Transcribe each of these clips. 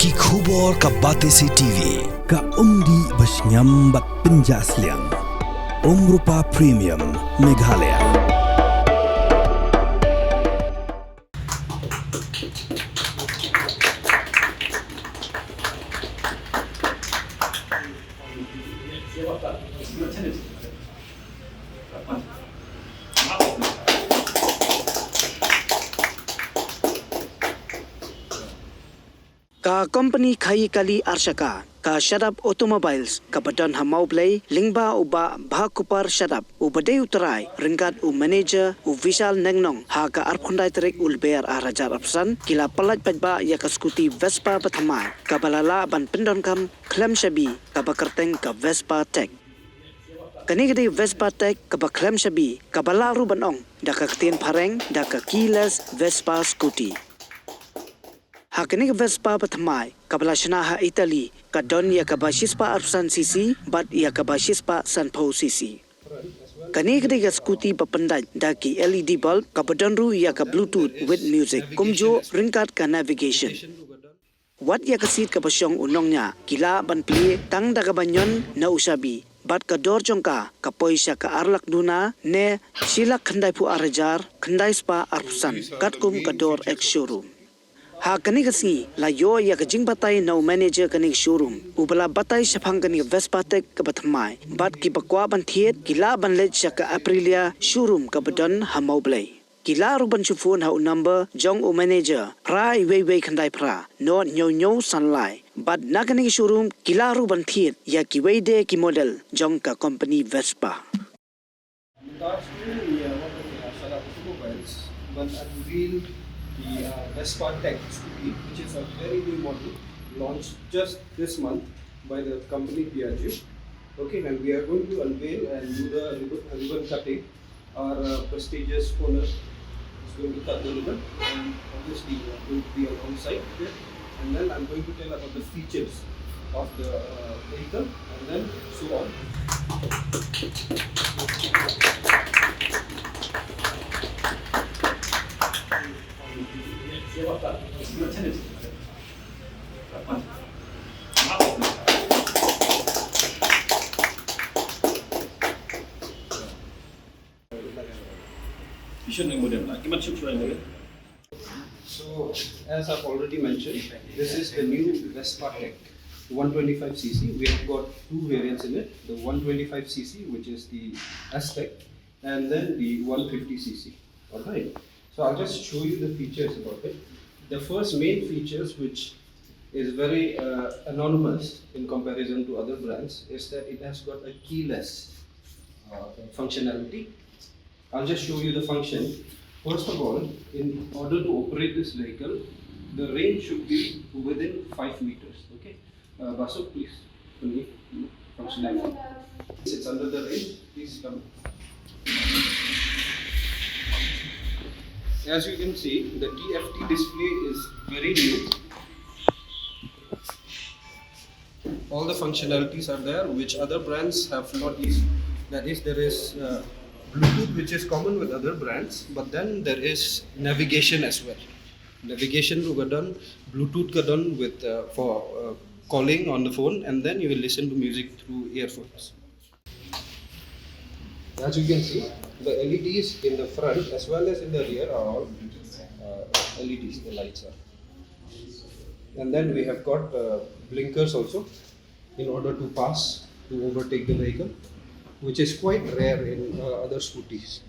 Ki khubor ka Bathymmai TV ka umdi basnyam bat penjaslian. Rupa Premium Meghalaya. Ka Kompeni khai kali arshaka ka shadap automobiles ka badan hamau play lingba uba bhakupar shadap ubade utrai ringkat u manager u vishal nengnong ha ka arphundai trek ulber arajar apsan kila palat pajba ya ka Scooty Vespa Bathymmai ka balala ban pindon kam klem shabi ka bakarteng ka Vespa tech kani gede Vespa tech ka baklem shabi ka balaru banong da ka tin pareng da ka keyless Vespa Scooty. Hakini Vespa Bathymmai kabla shnaha Italy kadon ya kabashispa arsan cc bat ya kabashispa sanpo cc. Kani ketiga Scooty papendaj daki LED bulb kabadonru ya ka Bluetooth with music kumjo ringkat ka navigation. Wat ya kasit kabasyong unongnya kila ban pli tang daga banyon na usabi bat ka dor jongka kapoy siya ka arlak duna ne silak khandai pu arajar khandai spa arsan katkum ka dor ek showroom. Ha kani kasi la yo ya kajing batay no manager kani showroom ubala batay syapang kani Vespa tech ka Bathymmai bat ki bakwa ban thiet kila ban led sya ka Aprilia showroom ka badon hamau blay kila ruban phone ha number jong u manager rai wei khandai pra no nyo sanlai bat na kani showroom kila ruban thiet ya ki wei de ki model jong ka company Vespa. Regards to Shadap Automobiles, but unveil the Vespa Tech Scooty, which is a very new model launched just this month by the company Piaggio. Okay, and we are going to unveil and do the ribbon cutting. Our prestigious owner is going to cut the ribbon, and obviously we are going to be alongside here. And then I'm going to tell about the features of the vehicle, and then so on. So, as I've already mentioned, this is the new Vespa Tech 125cc. We have got two variants in it, the 125cc, which is the S-Tech, and then the 150cc. Alright, so I'll just show you the features about it. The first main features, which is very anonymous in comparison to other brands, is that it has got a keyless functionality. I'll just show you the function. First of all, in order to operate this vehicle, the range should be within 5 meters. Okay, Basu, please. Functionality. It's under the range. Please come. As you can see, the TFT display is very new. All the functionalities are there, which other brands have not used. That is, there is Bluetooth, which is common with other brands, but then there is navigation as well. Navigation to get done, Bluetooth get done with for calling on the phone, and then you will listen to music through earphones. As you can see, the LEDs in the front as well as in the rear are all LEDs, the lights are. And then we have got blinkers also in order to pass, to overtake the vehicle, which is quite rare in other scooters.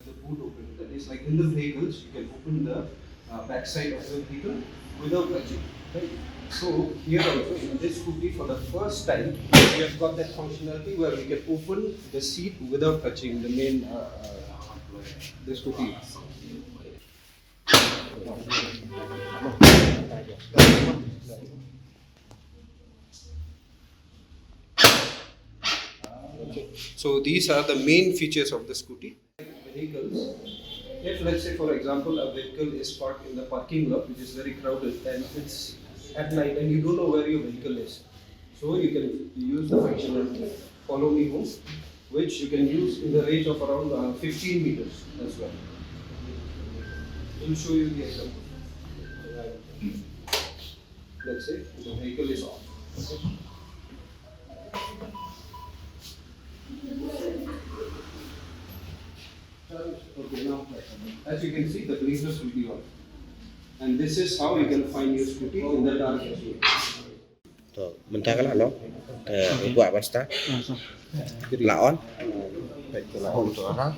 The boot opener, that is like in the vehicles, you can open the back side of the vehicle without touching. Right? So here also in this scooty, for the first time, we have got that functionality where we can open the seat without touching the main the scooty. Okay. So these are the main features of the scooty. Vehicles. If let's say for example a vehicle is parked in the parking lot, which is very crowded, and it's at night and you don't know where your vehicle is, so you can use the functionality Follow Me Home, which you can use in the range of around 15 meters as well. We'll show you the example. let's say the vehicle is off. Okay, now as you can see, the blinkers will be on, and this is how you can find your scooty in the dark as well. Tuh, bentar kan lo, buat apa start? Laon, untuk orang.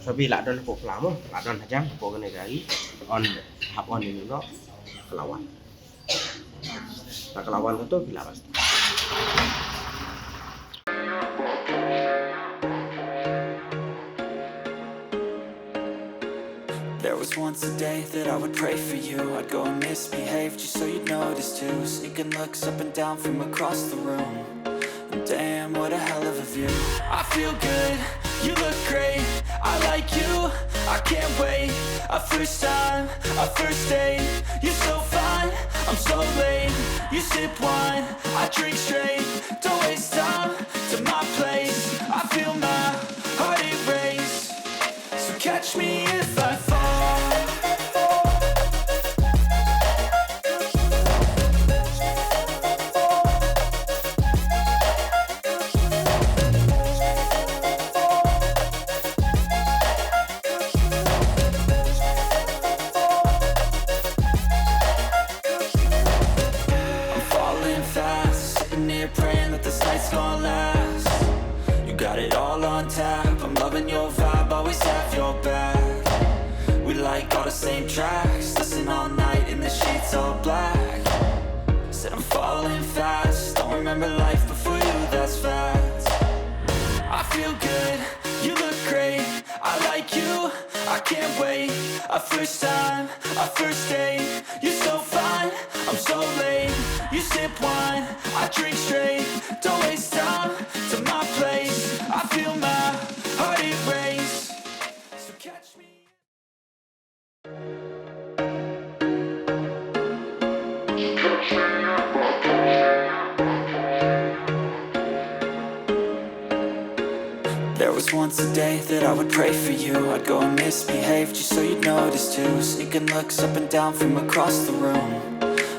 Sabi lakdon po pelamo, lakdon hajang po kena gari, on hap on ini lo, kelawan. Nah kelawan itu bila pasti. There was once a day that I would pray for you. I'd go and misbehave just so you'd notice too. Sneaking looks up and down from across the room. And damn, what a hell of a view. I feel good, you look great, I like you, I can't wait. A first time, a first date, you're so fine, I'm so late. You sip wine, I drink straight, don't waste time to my place. I feel my heart erase, so catch me if I fall. Praying that this night's gonna last. You got it all on tap, I'm loving your vibe, always have your back. We like all the same tracks, listen all night in the sheets all black. Said I'm falling fast, don't remember life before you, that's facts. I feel good, you look great, I like you, I can't wait. A first time, a first date, you're so fine, I'm so late. You sip wine, I drink straight, don't waste time to my place. I feel my heart erase, so catch me. There was once a day that I would pray for you. I'd go and misbehave just so you'd notice too. Sneaking looks up and down from across the room.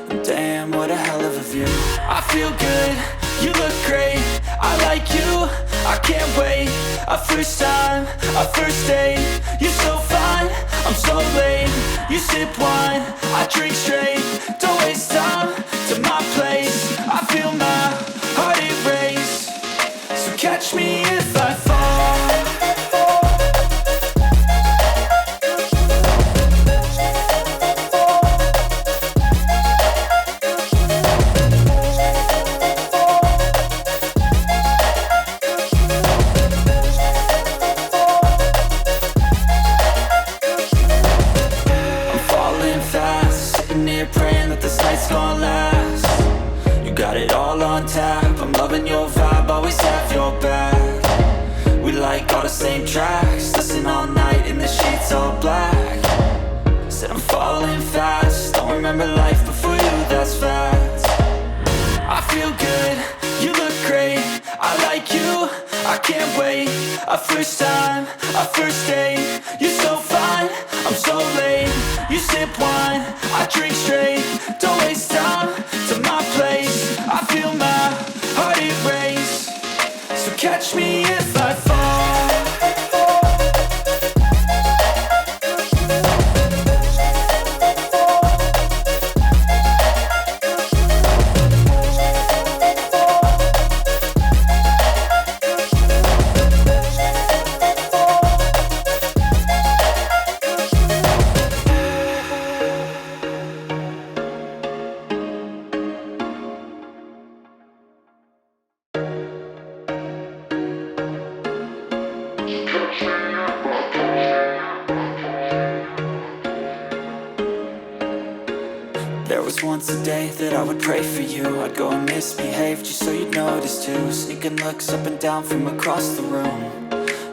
And damn, what a hell of a view. I feel good, you look great, I like you, I can't wait. A first time, a first date, you're so fine, I'm so late. You sip wine, I drink straight, don't waste time to my place. I feel my heart erase, so catch me if I fall. Praying that this night's gonna last. You got it all on tap, I'm loving your vibe, always have your back. We like all the same tracks, listen all night in the sheets all black. Said I'm falling fast, don't remember life before you, that's facts. I feel good, you look great, I like you, I can't wait. A first time, a first date, you're so fine, I'm so late. You sip wine, I drink straight, don't waste time to my place. I feel my heart erase, so catch me if I fall. There was once a day that I would pray for you. I'd go and misbehave just so you'd notice too. Sneaking looks up and down from across the room.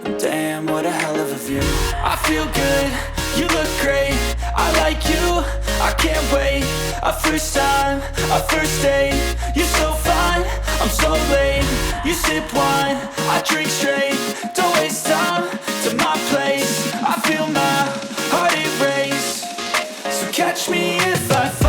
And damn, what a hell of a view. I feel good, you look great, I like you, I can't wait. A first time, a first date, you're so fine, I'm so late. You sip wine, I drink straight, don't waste time to my place. I feel my heart erase, so Catch me if I fall.